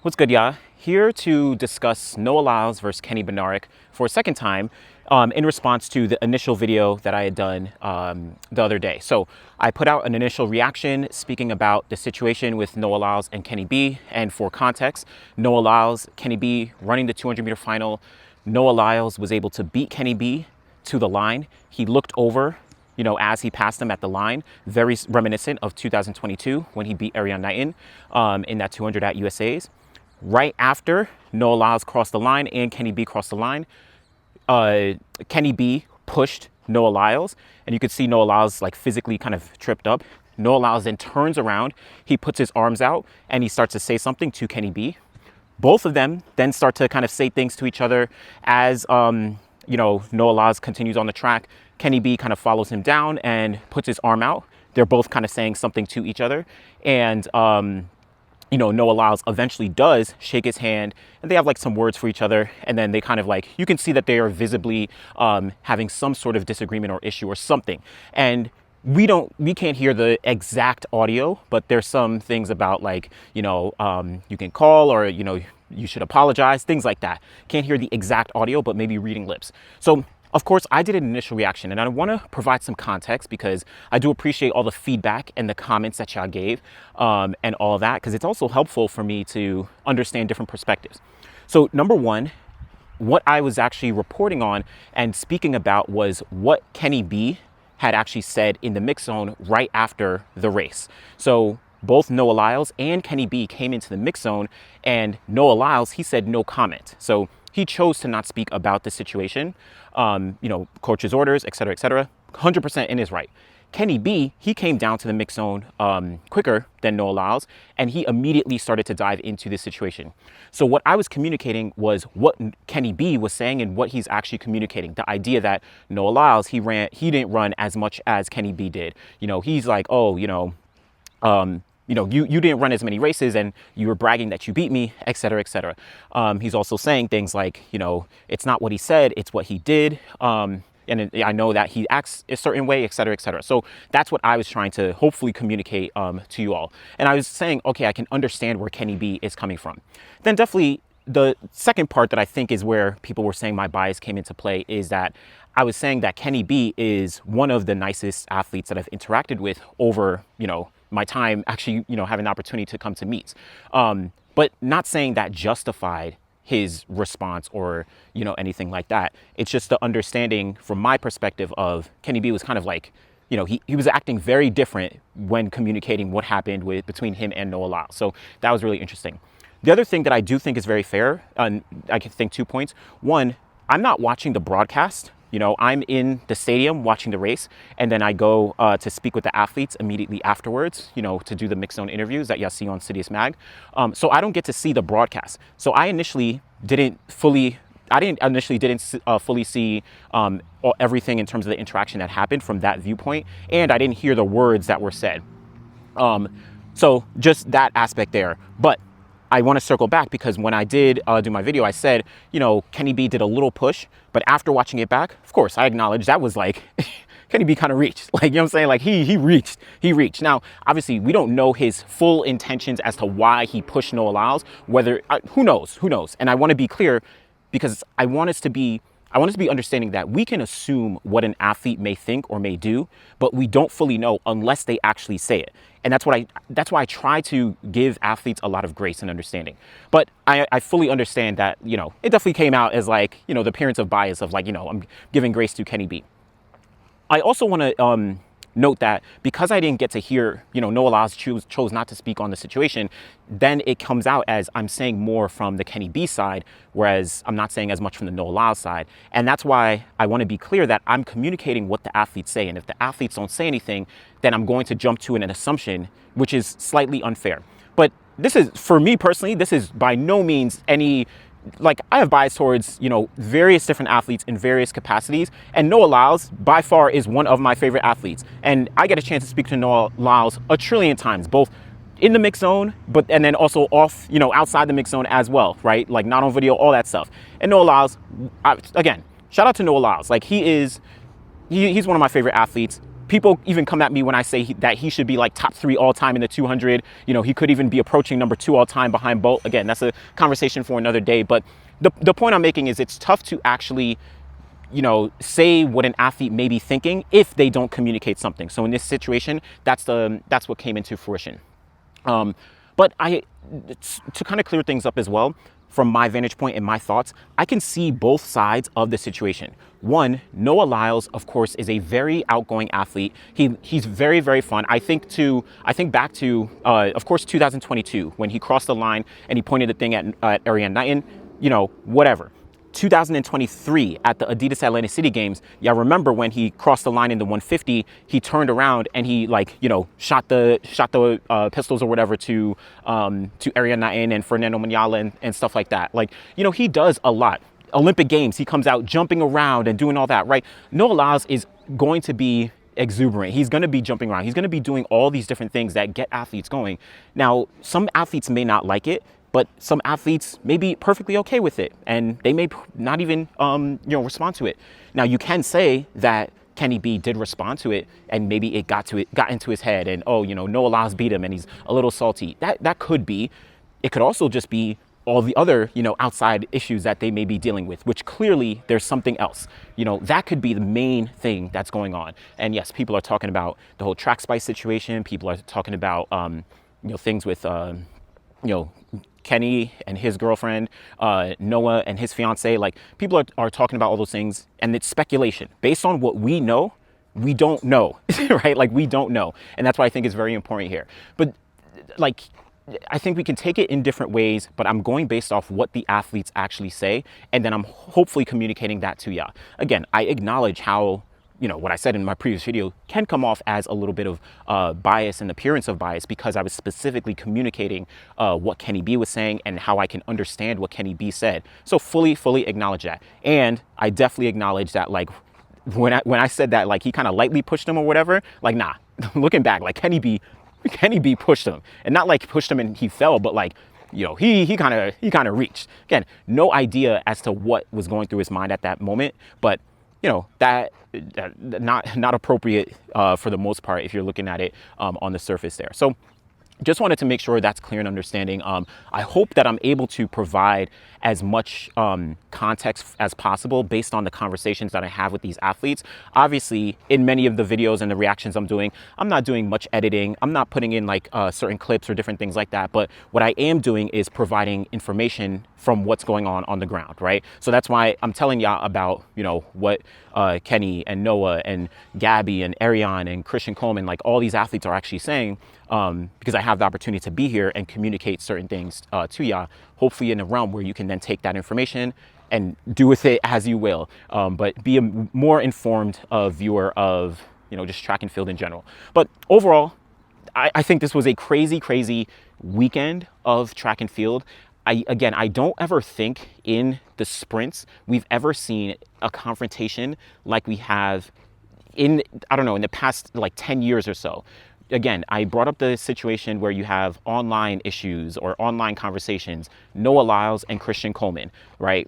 What's good, y'all? Here to discuss Noah Lyles versus Kenny Bednarek for a second time in response to the initial video that I had done the other day. So I put out an initial reaction speaking about the situation with Noah Lyles and Kenny B. And for context, Noah Lyles, Kenny B running the 200-meter final. Noah Lyles was able to beat Kenny B to the line. He looked over, as he passed him at the line, very reminiscent of 2022 when he beat Ariane Knighton in that 200 at USA's. Right after Noah Lyles crossed the line and Kenny B crossed the line, Kenny B pushed Noah Lyles, and you could see Noah Lyles like physically kind of tripped up. Noah Lyles then turns around, he puts his arms out, and he starts to say something to Kenny B. Both of them then start to kind of say things to each other as, Noah Lyles continues on the track. Kenny B kind of follows him down and puts his arm out. They're both kind of saying something to each other. And, Noah Lyles eventually does shake his hand, and they have like some words for each other. And then they kind of like, you can see that they are visibly having some sort of disagreement or issue or something. And we can't hear the exact audio, but there's some things about like, you can call or, you should apologize, things like that. Can't hear the exact audio, but maybe reading lips. So of course, I did an initial reaction, and I want to provide some context because I do appreciate all the feedback and the comments that y'all gave and all of that, because it's also helpful for me to understand different perspectives. So number one, what I was actually reporting on and speaking about was what Kenny B had actually said in the mix zone right after the race. So both Noah Lyles and Kenny B came into the mix zone, and Noah Lyles, he said no comment. So he chose to not speak about the situation, coach's orders, et cetera, 100% in his right. Kenny B, he came down to the mix zone quicker than Noah Lyles, and he immediately started to dive into the situation. So what I was communicating was what Kenny B was saying and what he's actually communicating. The idea that Noah Lyles, he didn't run as much as Kenny B did. He's like, you didn't run as many races and you were bragging that you beat me, et cetera, et cetera. He's also saying things like, it's not what he said, it's what he did. And I know that he acts a certain way, et cetera, et cetera. So that's what I was trying to hopefully communicate to you all. And I was saying, okay, I can understand where Kenny B is coming from. Then definitely the second part that I think is where people were saying my bias came into play is that I was saying that Kenny B is one of the nicest athletes that I've interacted with over, my time actually, having the opportunity to come to meets. But not saying that justified his response or, anything like that. It's just the understanding from my perspective of Kenny B was kind of like, he was acting very different when communicating what happened between him and Noah Lyles. So that was really interesting. The other thing that I do think is very fair, and I can think 2 points. One, I'm not watching the broadcast. I'm in the stadium watching the race, and then I go to speak with the athletes immediately afterwards, to do the mixed zone interviews that y'all see on Sidious Mag. So I don't get to see the broadcast. So I initially didn't fully see everything in terms of the interaction that happened from that viewpoint, and I didn't hear the words that were said. So just that aspect there. But I want to circle back because when I did do my video, I said, Kenny B did a little push, but after watching it back, of course, I acknowledge that was like, Kenny B kind of reached, like, what I'm saying? Like he reached. Now, obviously we don't know his full intentions as to why he pushed Noah Lyles, who knows? And I want to be clear because I want us to be understanding that we can assume what an athlete may think or may do, but we don't fully know unless they actually say it. And that's why I try to give athletes a lot of grace and understanding. But I fully understand that, it definitely came out as like, the appearance of bias of like, I'm giving grace to Kenny B. I also want to note that because I didn't get to hear, Noah Lyles chose not to speak on the situation, then it comes out as I'm saying more from the Kenny B side, whereas I'm not saying as much from the Noah Lyles side. And that's why I want to be clear that I'm communicating what the athletes say. And if the athletes don't say anything, then I'm going to jump to an assumption, which is slightly unfair. But this is, for me personally, this is by no means any, like, I have bias towards, various different athletes in various capacities. And Noah Lyles, by far, is one of my favorite athletes. And I get a chance to speak to Noah Lyles a trillion times, both in the mix zone, and then also off, outside the mix zone as well, right? Like, not on video, all that stuff. And Noah Lyles, again, shout out to Noah Lyles. Like, he's one of my favorite athletes. people even come at me when I say that he should be like top 3 all time in the 200. You know, he could even be approaching number 2 all time behind Bolt. Again, that's a conversation for another day. But the point I'm making is it's tough to actually, you know, say what an athlete may be thinking if they don't communicate something. So in this situation, that's what came into fruition. But to kind of clear things up as well, from my vantage point and my thoughts, I can see both sides of the situation. One, Noah Lyles, of course, is a very outgoing athlete. He's very, very fun. I think back to, of course, 2022, when he crossed the line and he pointed the thing at Ariane Knighton, you know, whatever. 2023 at the Adidas Atlantic City Games, y'all remember when he crossed the line in the 150, he turned around and he, like, you know, shot the pistols or whatever to Ariane Knighton and Fernando Manyala and stuff like that. Like, you know, he does a lot. Olympic Games, he comes out jumping around and doing all that, right? Noah Lyles is going to be exuberant. He's going to be jumping around. He's going to be doing all these different things that get athletes going. Now, some athletes may not like it, but some athletes may be perfectly okay with it, and they may not even, you know, respond to it. Now, you can say that Kenny B did respond to it, and maybe it got into his head, and, oh, you know, Noah Lyles beat him, and he's a little salty. That could be. It could also just be all the other, you know, outside issues that they may be dealing with, which clearly there's something else. You know, that could be the main thing that's going on. And yes, people are talking about the whole track spice situation. People are talking about, you know, things with, you know, Kenny and his girlfriend, Noah and his fiance. Like, people are talking about all those things, and it's speculation. Based on what we know, we don't know, right? Like, we don't know. And that's why I think it's very important here. But, like, I think we can take it in different ways, but I'm going based off what the athletes actually say, and then I'm hopefully communicating that to ya. Again, I acknowledge how, you know, what I said in my previous video can come off as a little bit of bias and appearance of bias, because I was specifically communicating what Kenny B was saying and how I can understand what Kenny B said. So fully acknowledge that. And I definitely acknowledge that, like, when I said that, like, he kind of lightly pushed him or whatever, like, nah, looking back, like, Kenny B pushed him, and not like pushed him and he fell, but like, you know, he kind of reached. Again, no idea as to what was going through his mind at that moment, but, you know, that not appropriate for the most part if you're looking at it on the surface there. So just wanted to make sure that's clear and understanding. I hope that I'm able to provide as much context as possible based on the conversations that I have with these athletes. Obviously, in many of the videos and the reactions I'm doing, I'm not doing much editing. I'm not putting in like certain clips or different things like that. But what I am doing is providing information from what's going on the ground, right? So that's why I'm telling y'all about, you know, what Kenny and Noah and Gabby and Ariane and Christian Coleman, like all these athletes are actually saying, because I have the opportunity to be here and communicate certain things to y'all, hopefully in a realm where you can then take that information and do with it as you will, but be a more informed viewer of, you know, just track and field in general. But overall, I think this was a crazy weekend of track and field. I don't ever think in the sprints we've ever seen a confrontation like we have in, I don't know, in the past like 10 years or so. Again, I brought up the situation where you have online issues or online conversations, Noah Lyles and Christian Coleman, right?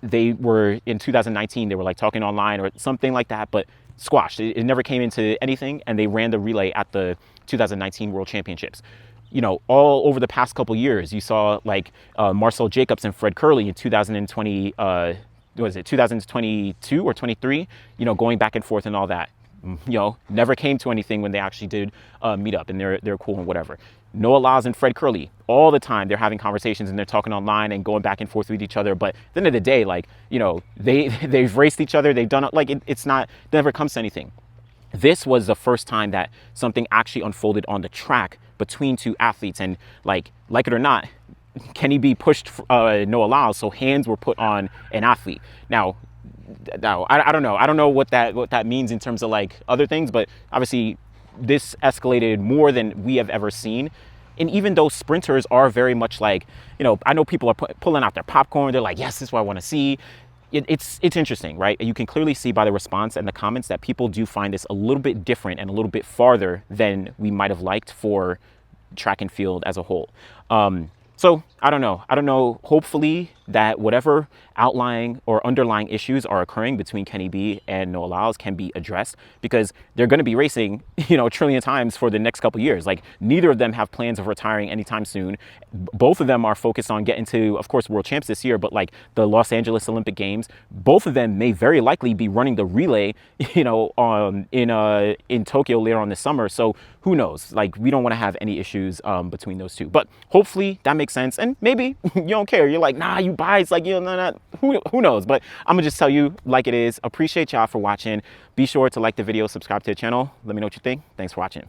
They were, in 2019, they were like talking online or something like that, but squashed. It never came into anything, and they ran the relay at the 2019 World Championships. You know, all over the past couple years, you saw like Marcel Jacobs and Fred Kerley in 2020, was it 2022 or 23, you know, going back and forth and all that. You know, never came to anything when they actually did meet up, and they're cool and whatever. Noah Lyles and Fred Kerley, all the time they're having conversations and they're talking online and going back and forth with each other. But at the end of the day, like, you know, they've raced each other. They've done it, like, it's not, it never comes to anything. This was the first time that something actually unfolded on the track between two athletes, and like it or not, Kenny B pushed Noah Lyles, so hands were put on an athlete. Now, I don't know. I don't know what that means in terms of like other things, but obviously this escalated more than we have ever seen. And even though sprinters are very much like, you know, I know people are pulling out their popcorn. They're like, yes, this is what I want to see. It's interesting, right? You can clearly see by the response and the comments that people do find this a little bit different and a little bit farther than we might have liked for track and field as a whole. So I don't know. Hopefully that whatever outlying or underlying issues are occurring between Kenny B and Noah Lyles can be addressed, because they're going to be racing, a trillion times for the next couple years. Like, neither of them have plans of retiring anytime soon. Both of them are focused on getting to, of course, world champs this year, but like the Los Angeles Olympic Games, both of them may very likely be running the relay, in Tokyo later on this summer. So who knows? Like, we don't want to have any issues between those two. But hopefully that makes sense. And maybe you don't care. You're like, nah, you biased. Like, who knows? But I'm gonna just tell you like it is. Appreciate y'all for watching. Be sure to like the video, subscribe to the channel. Let me know what you think. Thanks for watching.